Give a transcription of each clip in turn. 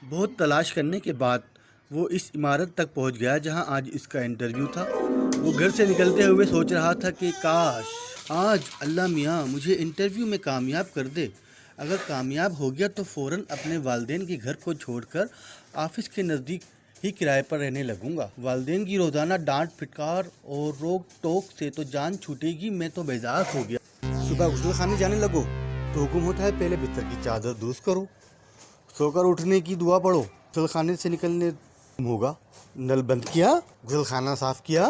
بہت تلاش کرنے کے بعد وہ اس عمارت تک پہنچ گیا جہاں آج اس کا انٹرویو تھا۔ وہ گھر سے نکلتے ہوئے سوچ رہا تھا کہ کاش آج اللہ میاں مجھے انٹرویو میں کامیاب کر دے۔ اگر کامیاب ہو گیا تو فوراً اپنے والدین کے گھر کو چھوڑ کر آفس کے نزدیک ہی کرائے پر رہنے لگوں گا۔ والدین کی روزانہ ڈانٹ پھٹکار اور روک ٹوک سے تو جان چھوٹے گی، میں تو بیزار ہو گیا۔ صبح غسل خانے جانے لگو تو حکم ہوتا ہے پہلے بستر کی چادر درست کرو، سو کر اٹھنے کی دعا پڑھو، غسل خانے سے نکلنے ہوگا، نل بند کیا، غسل خانہ صاف کیا،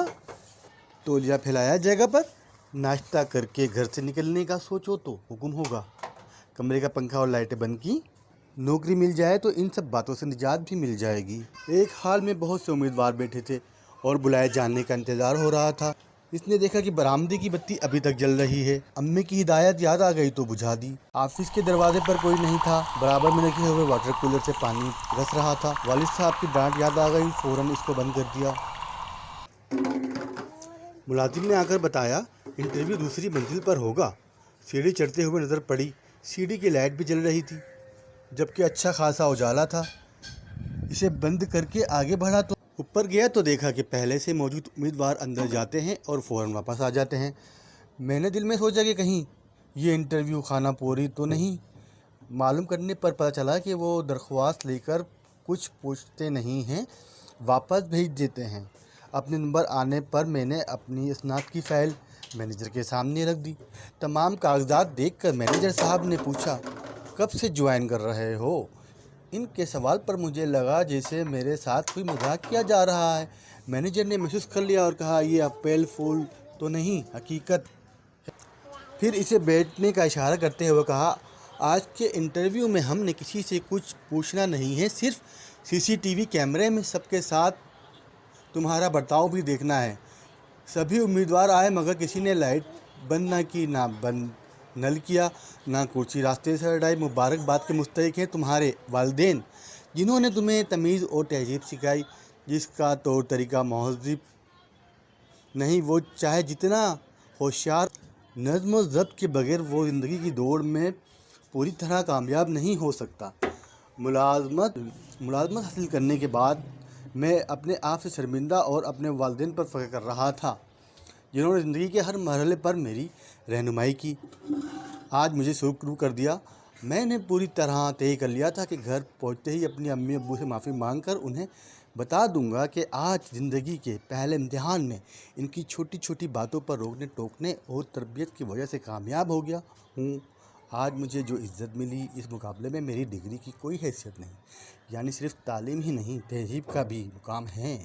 تولیہ پھیلایا جگہ پر، ناشتہ کر کے گھر سے نکلنے کا سوچو تو حکم ہوگا، کمرے کا پنکھا اور لائٹیں بند کی۔ نوکری مل جائے تو ان سب باتوں سے نجات بھی مل جائے گی۔ ایک حال میں بہت سے امیدوار بیٹھے تھے اور بلائے جانے کا انتظار ہو رہا تھا۔ اس نے دیکھا کہ برآمدے کی بتی ابھی تک جل رہی ہے۔ امی کی ہدایت یاد آ گئی تو بجھا دی۔ آفس کے دروازے پر کوئی نہیں تھا، برابر میں رکھے ہوئے واٹر کولر سے پانی رس رہا تھا۔ والد صاحب کی ڈانٹ یاد آ گئی، فوراً اس کو بند کر دیا۔ ملازم نے آ کر بتایا انٹرویو دوسری منزل پر ہوگا۔ سیڑھی چڑھتے ہوئے نظر پڑی، سیڑھی کی لائٹ بھی جل رہی تھی جبکہ اچھا خاصا اجالا تھا۔ اسے بند کر کے آگے بڑھا تو اوپر گیا تو دیکھا کہ پہلے سے موجود امیدوار اندر جاتے ہیں اور فوراً واپس آ جاتے ہیں۔ میں نے دل میں سوچا کہ کہیں یہ انٹرویو خانہ پوری تو نہیں۔ معلوم کرنے پر پتہ چلا کہ وہ درخواست لے کر کچھ پوچھتے نہیں ہیں، واپس بھیج دیتے ہیں۔ اپنے نمبر آنے پر میں نے اپنی اسناد کی فائل مینیجر کے سامنے رکھ دی۔ تمام کاغذات دیکھ کر مینیجر صاحب نے پوچھا کب سے جوائن کر رہے ہو؟ ان کے سوال پر مجھے لگا جیسے میرے ساتھ کوئی مذاق کیا جا رہا ہے۔ مینیجر نے محسوس کر لیا اور کہا یہ اپریل فول تو نہیں، حقیقت ہے۔ پھر اسے بیٹھنے کا اشارہ کرتے ہوئے کہا آج کے انٹرویو میں ہم نے کسی سے کچھ پوچھنا نہیں ہے، صرف سی سی ٹی وی کیمرے میں سب کے ساتھ تمہارا برتاؤ بھی دیکھنا ہے۔ سبھی امیدوار آئے مگر کسی نے لائٹ بند نہ کی، نہ بند نل کیا، نہ کرسی راستے سے ہٹائی۔ مبارکباد کے مستحق ہیں تمہارے والدین جنہوں نے تمہیں تمیز اور تہذیب سکھائی، جس کا طور طریقہ مہذب نہیں وہ چاہے جتنا ہوشیار، نظم و ضبط کے بغیر وہ زندگی کی دوڑ میں پوری طرح کامیاب نہیں ہو سکتا۔ ملازمت حاصل کرنے کے بعد میں اپنے آپ سے شرمندہ اور اپنے والدین پر فخر کر رہا تھا جنہوں نے زندگی کے ہر مرحلے پر میری رہنمائی کی۔ آج مجھے شروع کر دیا۔ میں نے پوری طرح طے کر لیا تھا کہ گھر پہنچتے ہی اپنے امی ابو سے معافی مانگ کر انہیں بتا دوں گا کہ آج زندگی کے پہلے امتحان میں ان کی چھوٹی چھوٹی باتوں پر روکنے ٹوکنے اور تربیت کی وجہ سے کامیاب ہو گیا ہوں۔ آج مجھے جو عزت ملی اس مقابلے میں میری ڈگری کی کوئی حیثیت نہیں، یعنی صرف تعلیم ہی نہیں، تہذیب کا بھی مقام ہے۔